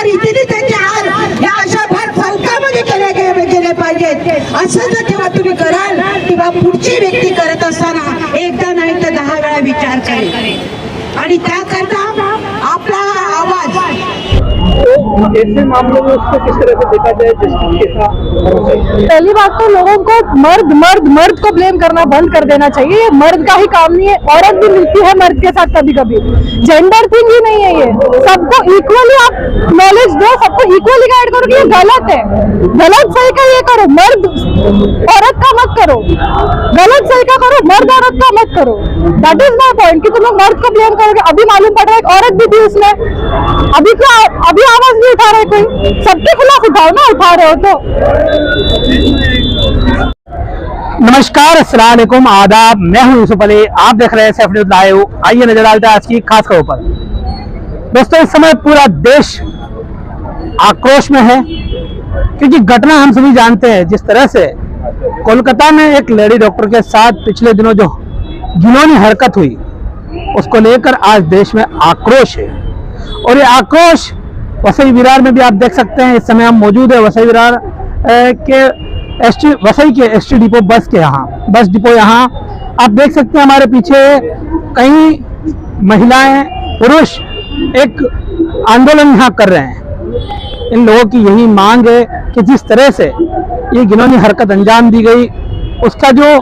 रीतीने त्याचे हाल या अशा भर फलकामध्ये गेले पाहिजेत. असं जर जेव्हा तुम्ही कराल तेव्हा पुढची व्यक्ती करत असताना एकदा नाही तर 10 वेळा विचार करेल आणि त्याकरता आपला आवाज. ऐसे मामलों में उसको किस तरह से देखा जाए जस्टिस के साथ? पहली बात तो लोगों को मर्द को ब्लेम करना बंद कर देना चाहिए. ये मर्द का ही काम नहीं है, औरत भी मिलती है मर्द के साथ कभी कभी. जेंडर थिंग ही नहीं है ये. सबको इक्वली आप नॉलेज दो, सबको इक्वली गाइड करो कि ये गलत है. गलत सही का ये करो, मर्द औरत का मत करो. गलत सही का करो, मर्द औरत का मत करो. दैट इज माई पॉइंट कि तुम लोग मर्द को ब्लेम करोगे. अभी मालूम पड़ रहा है एक औरत भी थी उसमें. अभी आवाज नहीं उठा रहे कोई. सबके खिलाफ उठाओ ना, उठा रहे हो तो. नमस्कार, अस्सलाम वालेकुम, आदाब. मैं हूं यूसुफ अली, आप देख रहे हैं सैफ न्यूज़ लाइव. आइए नजर डालते हैं आज की खास खबरों पर. दोस्तों, इस समय पूरा देश आक्रोश में है क्योंकि घटना हम सभी जानते हैं. जिस तरह से कोलकाता में एक लेडी डॉक्टर के साथ पिछले दिनों जो घिनौनी हरकत हुई, उसको लेकर आज देश में आक्रोश है. और ये आक्रोश वसई विरार में भी आप देख सकते हैं. इस समय हम मौजूद है वसई विरार के वसई के एसटी डिपो बस डिपो. यहाँ आप देख सकते हैं हमारे पीछे कई महिलाएं, पुरुष एक आंदोलन यहाँ कर रहे हैं. इन लोगों की यही मांग है कि जिस तरह से ये घिनौनी हरकत अंजाम दी गई, उसका जो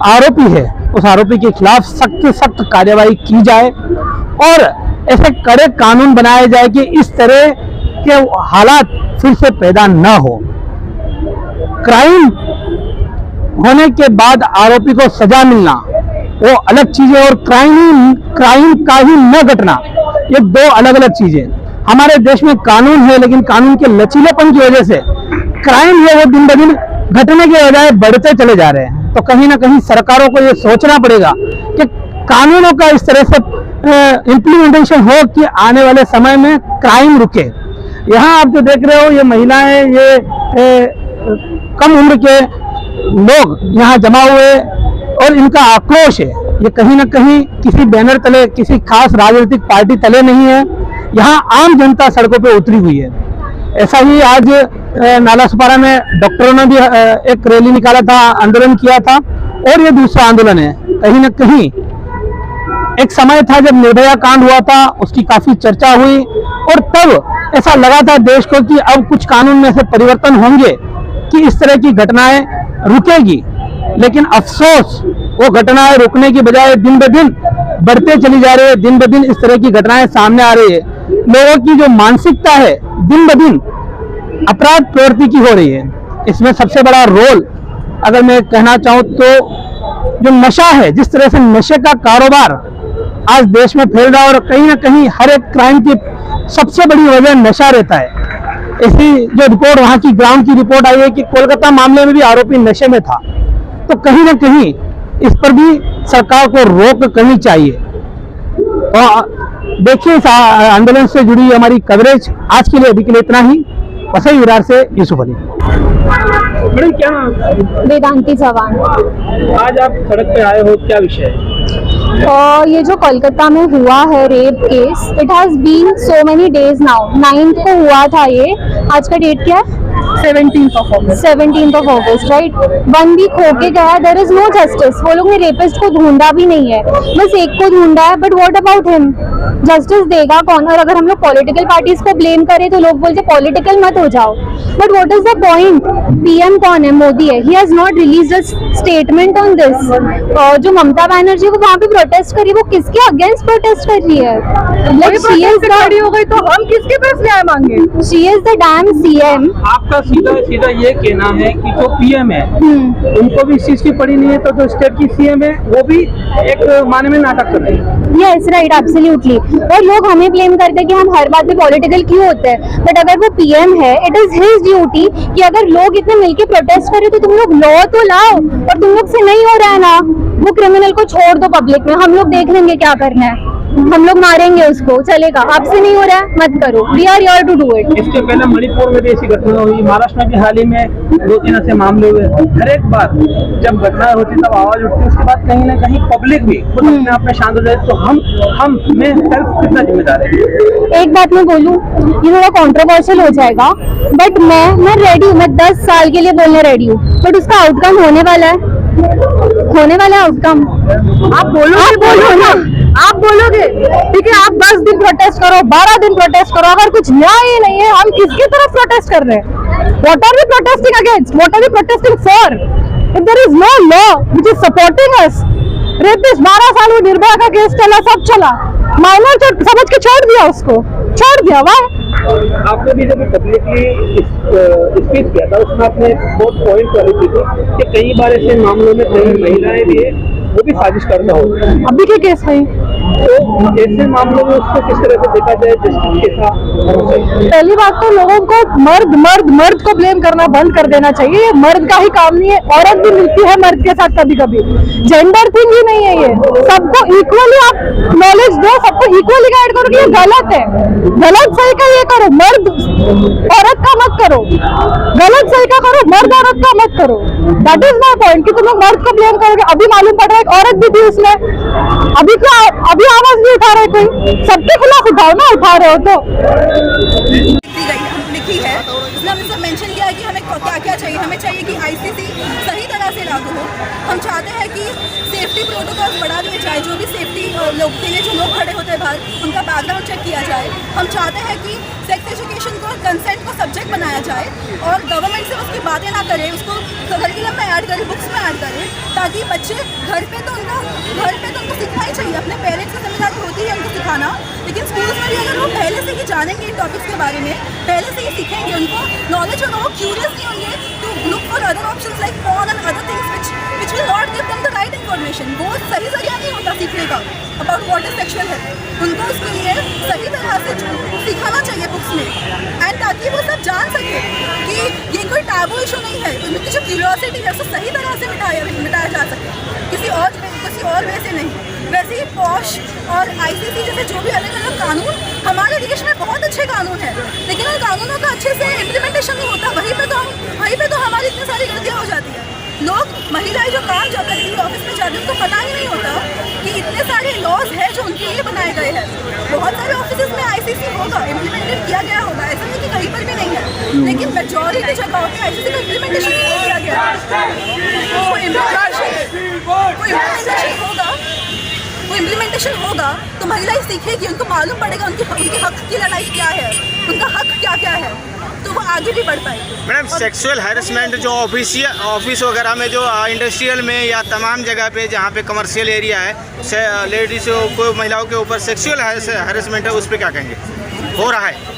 आरोपी है उस आरोपी के खिलाफ सख्त से सख्त कार्यवाही की जाए और ऐसे कड़े कानून बनाए जाए कि इस तरह के हालात फिर से पैदा न हो. क्राइम होने के बाद आरोपी को सजा मिलना वो अलग चीज है और क्राइम का ही न घटना, ये दो अलग अलग चीजें. हमारे देश में कानून है लेकिन कानून के लचीलेपन की वजह से क्राइम है वो दिन ब दिन घटने के बजाय बढ़ते चले जा रहे हैं. तो कहीं ना कहीं सरकारों को ये सोचना पड़ेगा कि कानूनों का इस तरह से इम्प्लीमेंटेशन हो कि आने वाले समय में क्राइम रुके. यहाँ आप जो देख रहे हो ये महिलाएं, ये कम उम्र के लोग यहाँ जमा हुए और इनका आक्रोश है. ये कहीं ना कहीं किसी बैनर तले, किसी खास राजनीतिक पार्टी तले नहीं है. यहाँ आम जनता सड़कों पे उतरी हुई है. ऐसा ही आज नाला सुपारा में डॉक्टरों ने भी एक रैली निकाला था, आंदोलन किया था. और ये दूसरा आंदोलन है. कहीं ना कहीं एक समय था जब निर्भया कांड हुआ था, उसकी काफी चर्चा हुई और तब ऐसा लगा था देश को कि अब कुछ कानून में से परिवर्तन होंगे कि इस तरह की घटनाएं रुकेगी. लेकिन अफसोस, वो घटनाएं रुकने की बजाय दिन ब दिन बढ़ते चली जा रही है. दिन ब दिन इस तरह की घटनाएं सामने आ रही है. लोगों की जो मानसिकता है दिन ब दिन अपराध प्रवृत्ति की हो रही है. इसमें सबसे बड़ा रोल अगर मैं कहना चाहूँ तो जो नशा है, जिस तरह से नशे का कारोबार आज देश में फैल रहा है और कहीं ना कहीं हर एक क्राइम की सबसे बड़ी वजह नशा रहता है. ऐसी जो रिपोर्ट, वहां की ग्राउंड की रिपोर्ट आई है कि कोलकाता मामले में भी आरोपी नशे में था. तो कहीं ना कहीं इस पर भी सरकार को रोक करनी चाहिए. और देखिए इस आंदोलन से जुड़ी हमारी कवरेज. आज के लिए अभी के लिए इतना ही. वसई विरार से यूसुफ अली. मैडम, क्या वेदांती चौहान. आज आप सड़क पे आए हो, क्या विषय है? और ये जो कोलकाता में हुआ है rape case, it has been so many days now. 9th को हुआ था ये. आज का डेट क्या है? 17th of August, right. 1 week होके गया. There is no justice. वो लोग ने रेपिस्ट को ढूंढा भी नहीं है, बस एक को ढूंढा है. But what about him? Justice देगा कौन? और अगर हम लोग पॉलिटिकल पार्टीज को ब्लेम करें तो लोग बोलते पॉलिटिकल मत हो जाओ. But what is the point? PM कौन है? मोदी है. He has not released a statement on this. जो ममता बनर्जी को वहाँ पे प्रोटेस्ट करी, वो किसके अगेंस्ट प्रोटेस्ट कर रही है? खड़ी हो गई तो हम किसके पास न्याय मांगे? She is the dam CM. आपका सीधा ये कहना है कि जो पीएम है उनको भी इस चीज की पड़ी नहीं है, तो जो स्टेट की सीएम है वो भी एक माने में नाटक कर रही है. Yes, right, absolutely. और लोग हमें ब्लेम करते हैं कि हम हर बात पे पॉलिटिकल क्यों होते हैं. बट अगर वो पीएम है, इट इज हिज ड्यूटी कि अगर लोग इतने मिलके प्रोटेस्ट करें तो तुम लोग लॉ तो लाओ. और तुम लोग से नहीं हो रहा है ना, वो क्रिमिनल को छोड़ दो पब्लिक में. हम लोग देख लेंगे क्या करना है. हम लोग मारेंगे उसको, चलेगा, आपसे नहीं हो रहा है मत करो, we are here to do it. इसके पहले मणिपुर में भी ऐसी घटना हुई, महाराष्ट्र में भी हाल ही में 2-3 ऐसे मामले हुए। हर एक बार जब घटना होती तब आवाज उठती, उसके बाद कहीं ना कहीं पब्लिक भी खुद अपने आप में शांत हो जाए। तो हम में सेल्फ कितना जिम्मेदार है? एक बात मैं बोलूं, ये थोड़ा कंट्रोवर्शियल हो जाएगा, बट मैं रेडी हूँ, मैं 10 साल के लिए बोलने रेडी हूँ, बट उसका आउटकम होने वाला है आउटकम। आप बोलो ना, आप बोलोगे ठीक है, आप 10 दिन प्रोटेस्ट करो, 12 दिन प्रोटेस्ट करो, अगर कुछ न्याय ही नहीं है, हम किसकी तरफ प्रोटेस्ट कर रहे हैं? What are we protesting against? What are we protesting for? If there is no law which is supporting us, rapist 12 साल में निर्भया का केस चला, सब चला, माइनर समझ के छोड़ दिया उसको, छोड़ दिया। वाह, आपने भी जब पब्लिकली स्पीच किया था उसमें आपने बहुत पॉइंट वाली थी कि कई बार ऐसे मामलों में कई महिलाएं भी वो भी साजिश करता हो। अभी के केस है, तो ऐसे मामलों में उसको किस तरह से देखा जाए, जस्टिस के साथ होना चाहिए? पहली बात तो लोगों को मर्द को ब्लेम करना बंद कर देना चाहिए। ये मर्द का ही काम नहीं है, औरत भी मिलती है मर्द के साथ कभी कभी, जेंडर थिंग ही नहीं है ये। सबको इक्वली आप नॉलेज दो, सबको इक्वली गाइड करो कि ये गलत है, गलत सही का ये करो, मर्द औरत का मत करो, गलत सही का करो, मर्द औरत का मत करो। दैट इज माई पॉइंट कि तुम लोग मर्द को ब्लेम करोगे। अभी मालूम पड़ रहा है एक औरत भी थी उसमें, अभी क्या, अभी आवाज नहीं उठा रहे कोई? सबके खिलाफ उठाओ ना, उठा रहे हो तो। दी गई है, लिखी है, इसमें हमने सब मेंशन किया है कि हमें क्या क्या चाहिए। हमें चाहिए कि आईसीसी सही तरह से लागू हो। हम चाहते हैं कि सेफ्टी प्रोटोकॉल बढ़ा दिए जाए, जो भी सेफ्टी लोग के लिए जो लोग खड़े होते हैं बाहर, उनका बैकग्राउंड चेक किया जाए। हम चाहते हैं कि सेक्स एजुकेशन को, कंसेंट को सब्जेक्ट बनाया जाए और गवर्नमेंट से उसकी बातें ना करे, उसको करिकुलम में ऐड करे, बुक्स में ऐड करे, ताकि बच्चे घर पे तो उनको सीखना ही चाहिए। अपने पेरेंट्स की जिम्मेदारी होती है उनको सिखाना, लेकिन स्कूल्स में भी अगर वो पहले से ही जानेंगे इन टॉपिक्स के बारे में, पहले से ही सीखेंगे, उनको नॉलेज होगा, वो क्यूरियस नहीं होंगे to look for other options like porn and other things which will not give them the right information। वो सही जरिया नहीं होता सीखने का about what is sexual health. उनको उसके लिए सही तरह से सिखाना चाहिए बुक्स में, एंड ताकि वो सब जान सके कि ये कोई टैबू इशू नहीं है। उनकी जो क्यूरियोसिटी है उसको सही तरह से मिटाया जा सके, किसी और वे से नहीं। वैसे ही पॉश और आईसीसी जैसे जो भी अलग अलग कानून हमारे देश में बहुत अच्छे कानून हैं, लेकिन उन कानूनों का अच्छे से इम्प्लीमेंटेशन नहीं होता। वहीं पे तो हमारी इतनी सारी गलतियाँ हो जाती है। लोग, महिलाएं जो काम जो करती है, ऑफिस में जाती है, उनको पता ही नहीं होता कि इतने सारे लॉज हैं जो उनके लिए बनाए गए हैं। बहुत सारे ऑफिस में आईसीसी होगा, इम्प्लीमेंटेड किया गया होगा, ऐसा नहीं कि कहीं पर भी नहीं है, लेकिन मेजॉरिटी जगहों पे आईसीसी का इम्प्लीमेंटेशन नहीं किया गया। वो इम्प्लीमेंटेशन होगा तो महिलाएं सीखेगी, उनको मालूम पड़ेगा उनके हक की लड़ाई क्या है, उनका हक क्या क्या है, तो वो आगे भी बढ़ पाएगी। मैडम, सेक्सुअल हैरेसमेंट जो ऑफिस वगैरह में, जो इंडस्ट्रियल में या तमाम जगह पे जहाँ पे कमर्शियल एरिया है, लेडीज़ को, महिलाओं के ऊपर सेक्सुअल हैरेसमेंट है, उस पर क्या कहेंगे? हो रहा है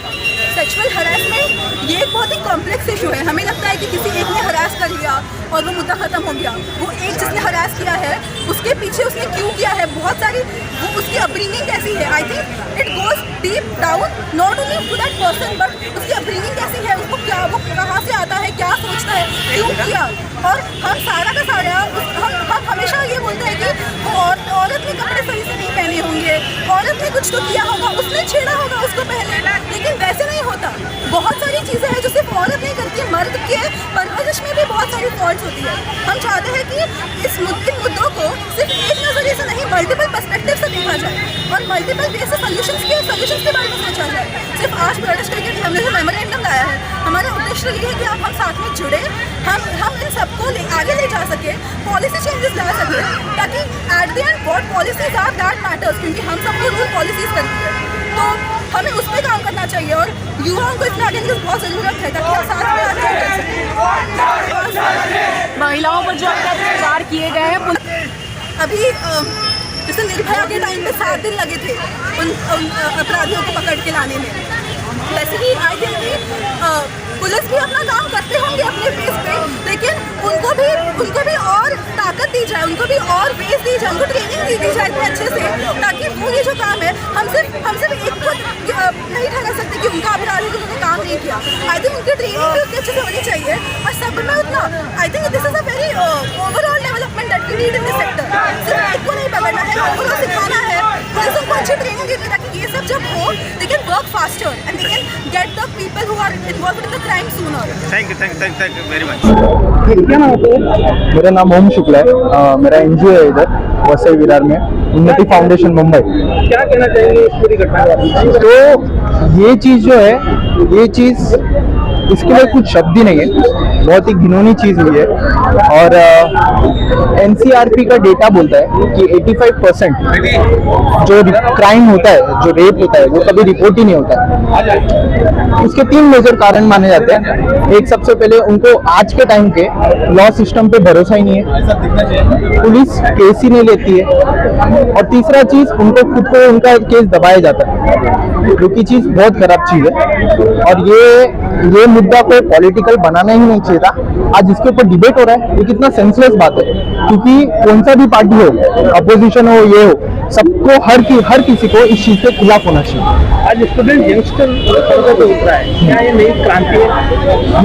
सेक्सुअल हरासमेंट, ये एक बहुत ही कॉम्प्लेक्स इशू है। हमें लगता है कि किसी एक ने हरास कर लिया और वो मुद्दा खत्म हो गया। वो एक जिसने हरास किया है उसके पीछे उसने क्यों किया है, बहुत सारी, वो उसकी अपब्रिंगिंग कैसी है। I think it goes deep down, not only to that person but उसकी अपब्रिंगिंग कैसी है, उसको क्या, वो कहाँ से आता है, क्या सोचता है, क्यों किया। और हम सारा का सारा हम हमेशा ये बोलते हैं कि वो औरत ने कपड़े सही से नहीं पहने होंगे, औरत ने कुछ तो किया होगा, उसने छेड़ा होगा उसको पहले, लेकिन वैसे नहीं होता। बहुत सारी चीज़ें हैं जो सिर्फ औरत नहीं करती है, मर्द के परवरिश में भी बहुत सारी फॉल्ट होती है। हम चाहते हैं कि इन मुद्दों को सिर्फ एक नज़रिए से नहीं, मल्टीपल पर्सपेक्टिव से देखा जाए और मल्टीपल वे से सोल्यूशंस के बारे में सोचा जाए। सिर्फ आज प्रोटेस्ट करके हमने जो मेमोरेंडम लाया है, हमारा उद्देश्य ये है कि आप हम साथ में जुड़े, हम इन सबको आगे ले जा सके, पॉलिसी चेंजेस ला सके, ताकि at the end what policies are that matters, क्योंकि हम सबको रूल पॉलिसीज करती है, तो हमें उस पर काम करना चाहिए। और युवाओं को इसमें आगे की बहुत ज़रूरत है ताकि हम साथ में आगे कर सकें। महिलाओं पर जो अत्याचार किए गए हैं, अभी जैसे निर्भया के टाइम पे 7 दिन लगे थे उन अपराधियों को पकड़ के लाने में, वैसे ही आई थिंक पुलिस भी अपना काम करते होंगे अपने बेस पे, लेकिन उनको भी और ताकत दी जाए, उनको भी और बेस दी जाए, उनको ट्रेनिंग दी जाए इतने अच्छे से, ताकि वो ये जो काम है हम सिर्फ एक को नहीं ठहरा सकते कि उनका अपराधी को उन्होंने काम नहीं किया। आई थिंक उनकी ट्रेनिंग भी उतनी अच्छे से होनी चाहिए और सब में उतना, I think this is a very overall development that we need in this sector. सिर्फ एक को नहीं पकड़ना है, ओवरऑल सिखाना है, पुलिस उनको अच्छी get the people who are involved in the crime sooner. Thank you very much. क्या नाम होता है? मेरा नाम ओम शुक्ला है। मेरा एनजीओ है इधर वसई विरार में, उन्नति फाउंडेशन मुंबई। क्या कहना चाहेंगे इस पूरी घटना के बारे में? तो ये चीज़ जो है, ये चीज़ इसके लिए कुछ शब्द ही नहीं है, बहुत ही घिनौनी चीज़ हुई है। और एनसीआरपी का डेटा बोलता है कि 85% जो क्राइम होता है, जो रेप होता है, वो कभी रिपोर्ट ही नहीं होता है। उसके 3 मेजर कारण माने जाते हैं। एक, सबसे पहले उनको आज के टाइम के लॉ सिस्टम पे भरोसा ही नहीं है, पुलिस केस ही नहीं लेती है, और तीसरा चीज़ उनको खुद को उनका केस दबाया जाता है, जो कि चीज़ बहुत खराब चीज़ है। और ये मुद्दा को पॉलिटिकल बनाना ही नहीं चाहिए था। आज इसके ऊपर डिबेट हो रहा है, ये कितना सेंसलेस बात है, क्योंकि कौन सा भी पार्टी हो, अपोजिशन हो, ये हो, सबको हर किसी को इस चीज़ के खिलाफ होना चाहिए। आज स्टूडेंट यंगस्टर सड़कों पे उतरा है, क्या ये नई क्रांति है?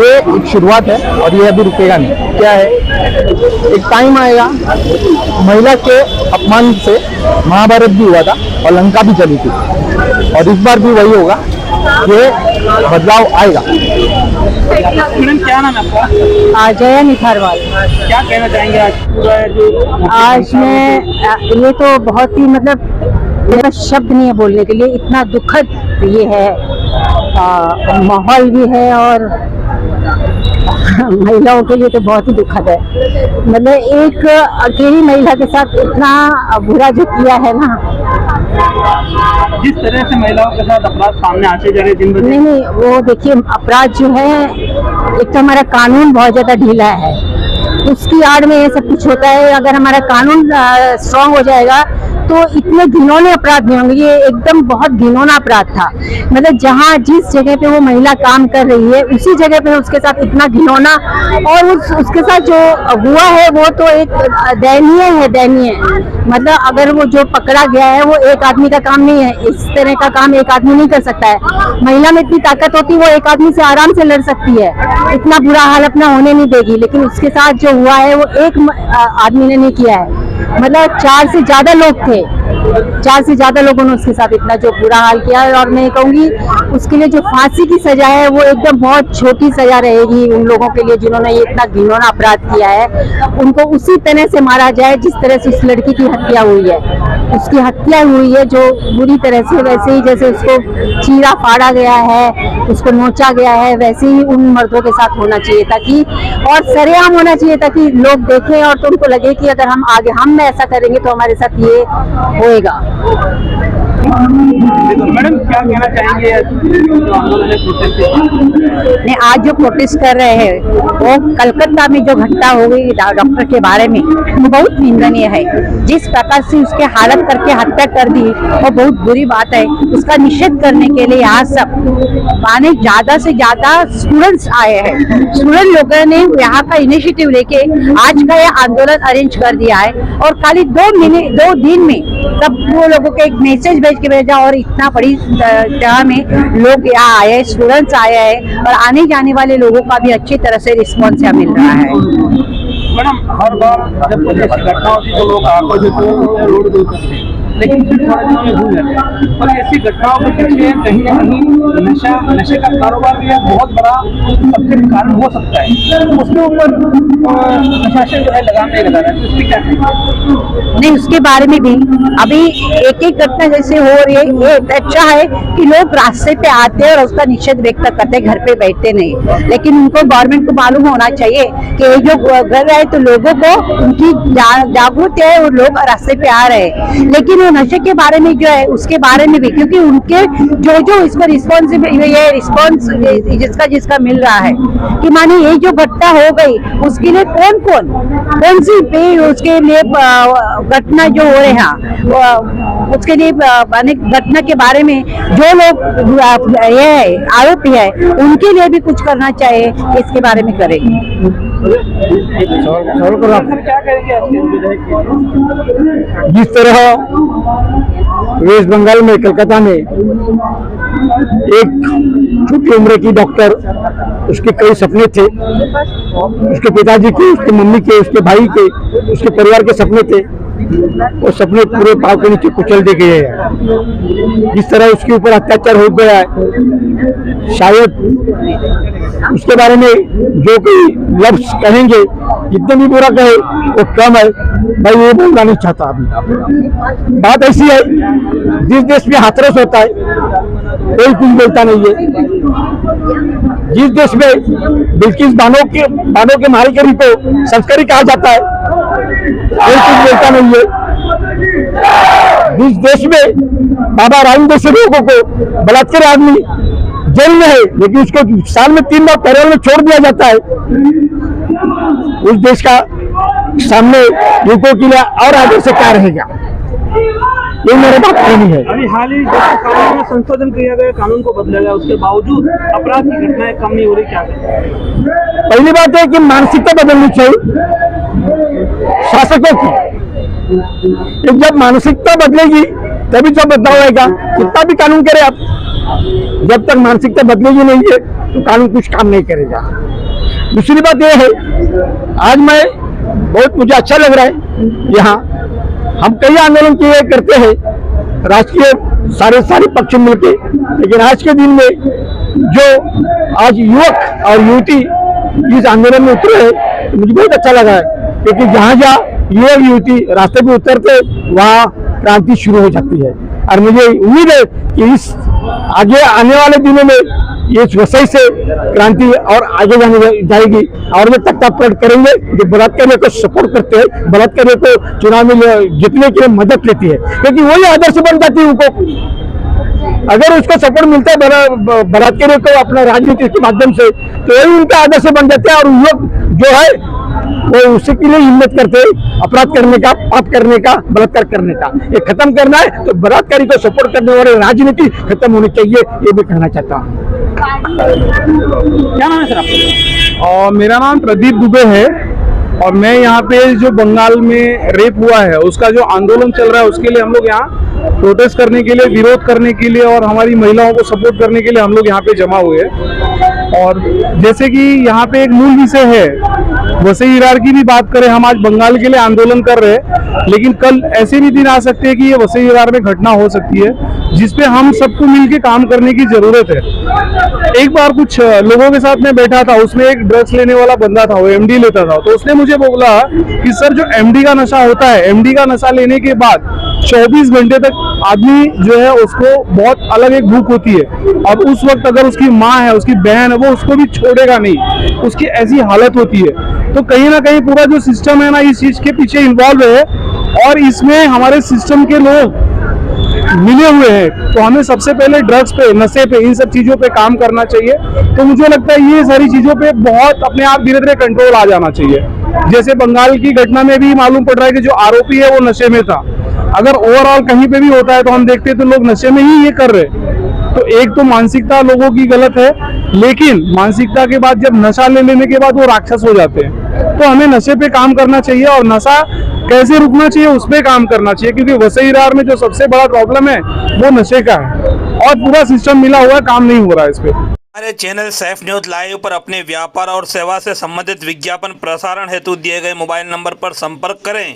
ये एक शुरुआत है और ये अभी रुकेगा नहीं। क्या है, एक टाइम आएगा, महिला के अपमान से महाभारत भी हुआ था और लंका भी चली थी, और इस बार भी वही होगा, ये बदलाव आएगा। स्टूडेंट क्या नाम है आपका? जया निथारवाल। क्या कहना चाहेंगे आज पूरा जो आज मैं ये तो बहुत ही मतलब मेरा शब्द नहीं है बोलने के लिए, इतना दुखद ये है, माहौल भी है और महिलाओं के लिए तो बहुत ही दुखद है। मतलब एक अकेली महिला के साथ इतना बुरा जो किया है ना, जिस तरह से महिलाओं के साथ अपराध सामने आते जा रहे दिन ब दिन। नहीं, वो देखिए अपराध जो है, एक तो हमारा कानून बहुत ज्यादा ढीला है, उसकी आड़ में ये सब कुछ होता है। अगर हमारा कानून स्ट्रांग हो जाएगा तो इतने घिनौने अपराध नहीं होंगे। ये एकदम बहुत घिनौना अपराध था। मतलब जहाँ जिस जगह पे वो महिला काम कर रही है, उसी जगह पे उसके साथ इतना घिनौना, और उसके साथ जो हुआ है वो तो एक दयनीय है, दयनीय। मतलब अगर वो जो पकड़ा गया है वो एक आदमी का काम नहीं है, इस तरह का काम एक आदमी नहीं कर सकता है। महिला में इतनी ताकत होती है, वो एक आदमी से आराम से लड़ सकती है, इतना बुरा हाल अपना होने नहीं देगी। लेकिन उसके साथ जो हुआ है वो एक आदमी ने नहीं किया है, मतलब 4 से ज्यादा लोग थे, 4 से ज्यादा लोगों ने उसके साथ इतना जो बुरा हाल किया है। और मैं कहूँगी उसके लिए जो फांसी की सजा है वो एकदम बहुत छोटी सजा रहेगी उन लोगों के लिए जिन्होंने ये इतना घिनौना अपराध किया है। उनको उसी तरह से मारा जाए जिस तरह से उस लड़की की हत्या हुई है, उसकी हत्या हुई है जो बुरी तरह से, वैसे ही जैसे उसको चीरा फाड़ा गया है, उसको नोचा गया है, वैसे ही उन मर्दों के साथ होना चाहिए था कि, और सरेआम होना चाहिए था कि लोग देखें और तो उनको लगे कि अगर हम आगे हम ऐसा करेंगे तो हमारे साथ ये होएगा। मैडम क्या कहना चाहेंगे जो आंदोलन नहीं, आज जो प्रोटेस्ट कर रहे हैं वो कलकत्ता में जो घटना हो गई डॉक्टर के बारे में, वो बहुत निंदनीय है। जिस प्रकार से उसके हालत करके हत्या कर दी वो बहुत बुरी बात है। उसका निषेध करने के लिए यहाँ सब माने ज्यादा से ज्यादा स्टूडेंट्स आए हैं। स्टूडेंट लोगों ने यहाँ का इनिशिएटिव लेके आज का ये आंदोलन अरेंज कर दिया है, और खाली 2 दिन में तब वो लोगों को एक मैसेज भेज के भेजा, और इतना बड़ी जगह में लोग यहाँ आए, स्टूडेंट्स आए हैं, और आने जाने वाले लोगों का भी अच्छी तरह से रिस्पॉन्स यहाँ मिल रहा है। मैडम हर बार जब कोई ऐसी घटना होती है तो लोग आक्रोशित होते हैं, रोड दूर करते हैं, लेकिन फिर थोड़े दिनों में भूल जाते हैं। और ऐसी घटनाओं के पीछे कहीं ना कहीं नशे का कारोबार भी एक बहुत बड़ा सबसे कारण हो सकता है। उसके ऊपर प्रशासन जो है लगाम नहीं लगा रहा है, तो उसकी क्या नहीं, उसके बारे में भी अभी एक एक घटना जैसे हो रही है, ये अच्छा है कि लोग रास्ते पे आते हैं और उसका निषेध व्यक्त करते हैं, घर पे बैठते नहीं। लेकिन उनको गवर्नमेंट को मालूम होना चाहिए कि ये जो कर रहा है तो लोगों को उनकी जागरूक है, और लोग रास्ते पे आ रहे हैं। लेकिन वो नशे के बारे में जो है उसके बारे में भी, क्योंकि उनके जो इसमें रिस्पॉन्स जिसका मिल रहा है कि माने ये जो घटना हो गई उसके लिए कौन सी पे उसके लिए घटना जो हो रहे हैं उसके लिए माने घटना के बारे में जो लोग ये है आरोपी है उनके लिए भी कुछ करना चाहिए, इसके बारे में करेंगे। क्या करेंगे? जिस तरह वेस्ट बंगाल में कलकत्ता में एक छोटी उम्र की डॉक्टर, उसके कई सपने थे, उसके पिताजी के, उसके मम्मी के, उसके भाई के, उसके परिवार के सपने थे, वो सपने पूरे पाँव के नीचे कुचल दे गए हैं। जिस तरह उसके ऊपर अत्याचार हो गया है, शायद उसके बारे में जो कोई लफ्ज कहेंगे, जितने भी बुरा कहे वो कम है। मैं ये बोलना नहीं चाहता। अभी बात ऐसी है, जिस देश में हाथरस होता है कोई कुछ बोलता नहीं है। जिस देश में बिल्किस बानो के मारीकरी को संस्कारी कहा जाता है कोई कुछ बोलता नहीं है। जिस देश में बाबा राम जैसे लोगों को बलात्कार आदमी जेल में है लेकिन उसको साल में 3 बार पैरोल में छोड़ दिया जाता है, उस देश का सामने युवकों के लिए और आगे से क्या रहेगा, ये मेरे बात कहनी है। अभी हाल ही कानून में संशोधन किया गया, कानून को बदला गया, उसके बावजूद अपराध की घटनाएं कम नहीं हो रही, क्या करें? पहली बात है कि मानसिकता बदलनी चाहिए शासकों की। जब मानसिकता बदलेगी तभी तो बदलाव आएगा। कितना भी कानून करे आप, जब तक मानसिकता बदलेगी नहीं है तो कानून कुछ काम नहीं करेगा। दूसरी बात यह है, आज मैं मुझे अच्छा लग रहा है। यहाँ हम कई आंदोलन किए करते हैं राष्ट्रीय सारे पक्ष मिलके, लेकिन आज के दिन में जो आज युवक और युवती इस आंदोलन में उतरे हैं तो मुझे बहुत अच्छा लगा है, क्योंकि जहाँ युवक युवती रास्ते पे उतरते वहाँ क्रांति शुरू हो जाती है। और मुझे उम्मीद है कि इस आगे आने वाले दिनों में ये वसई से क्रांति और आगे जाएगी और वे तख्ता पलट करेंगे जो बलात्कारियों को सपोर्ट करते हैं, बलात्कारियों को चुनाव में जीतने के लिए मदद लेती है, क्योंकि वही आदर्श बन जाती है उनको। अगर उसको सपोर्ट मिलता है बलात्कारियों को अपना राजनीति के माध्यम से, तो वही उनका आदर्श बन जाते हैं और युवक जो है वो उसी के लिए हिम्मत करते हैं अपराध करने का, पाप करने का, बलात्कार करने का। ये खत्म करना है तो बलात्कारी को सपोर्ट करने वाली राजनीति खत्म होनी चाहिए, ये भी कहना चाहता हूँ। क्या नाम है सर आपका? और मेरा नाम प्रदीप दुबे है और मैं यहाँ पे जो बंगाल में रेप हुआ है उसका जो आंदोलन चल रहा है उसके लिए हम लोग यहाँ प्रोटेस्ट करने के लिए, विरोध करने के लिए और हमारी महिलाओं को सपोर्ट करने के लिए हम लोग यहाँ पे जमा हुए हैं। और जैसे कि यहाँ पे एक मूल विषय है, वसई विरार की भी बात करें, हम आज बंगाल के लिए आंदोलन कर रहे हैं, लेकिन कल ऐसे भी दिन आ सकते हैं कि ये वसई विरार में घटना हो सकती है जिसपे हम सबको मिलकर काम करने की जरूरत है। एक बार कुछ लोगों के साथ में बैठा था, उसमें एक ड्रग्स लेने वाला बंदा था, वो एमडी लेता था, तो उसने मुझे बोला कि सर जो एमडी का नशा होता है, एमडी का नशा लेने के बाद 24 घंटे तक आदमी जो है उसको बहुत अलग एक भूख होती है। अब उस वक्त अगर उसकी माँ है, उसकी बहन है, वो उसको भी छोड़ेगा नहीं, उसकी ऐसी हालत होती है। तो कहीं ना कहीं पूरा जो सिस्टम है ना इस चीज के पीछे इन्वॉल्व है और इसमें हमारे सिस्टम के लोग मिले हुए हैं। तो हमें सबसे पहले ड्रग्स पे, नशे पे, इन सब चीजों पे काम करना चाहिए। तो मुझे लगता है ये सारी चीजों पे बहुत अपने आप धीरे धीरे कंट्रोल आ जाना चाहिए। जैसे बंगाल की घटना में भी मालूम पड़ रहा है कि जो आरोपी है वो नशे में था। अगर ओवरऑल कहीं पे भी होता है तो हम देखते हैं तो लोग नशे में ही ये कर रहे। तो एक तो मानसिकता लोगों की गलत है, लेकिन मानसिकता के बाद जब नशा ले लेने के बाद वो राक्षस हो जाते हैं। तो हमें नशे पे काम करना चाहिए और नशा कैसे रुकना चाहिए उस पर काम करना चाहिए, क्योंकि वसई विरार में जो सबसे बड़ा प्रॉब्लम है वो नशे का है और पूरा सिस्टम मिला हुआ है, काम नहीं हो रहा है इस पे। हमारे चैनल सैफ न्यूज लाइव पर अपने व्यापार और सेवा से संबंधित विज्ञापन प्रसारण हेतु दिए गए मोबाइल नंबर पर संपर्क करें।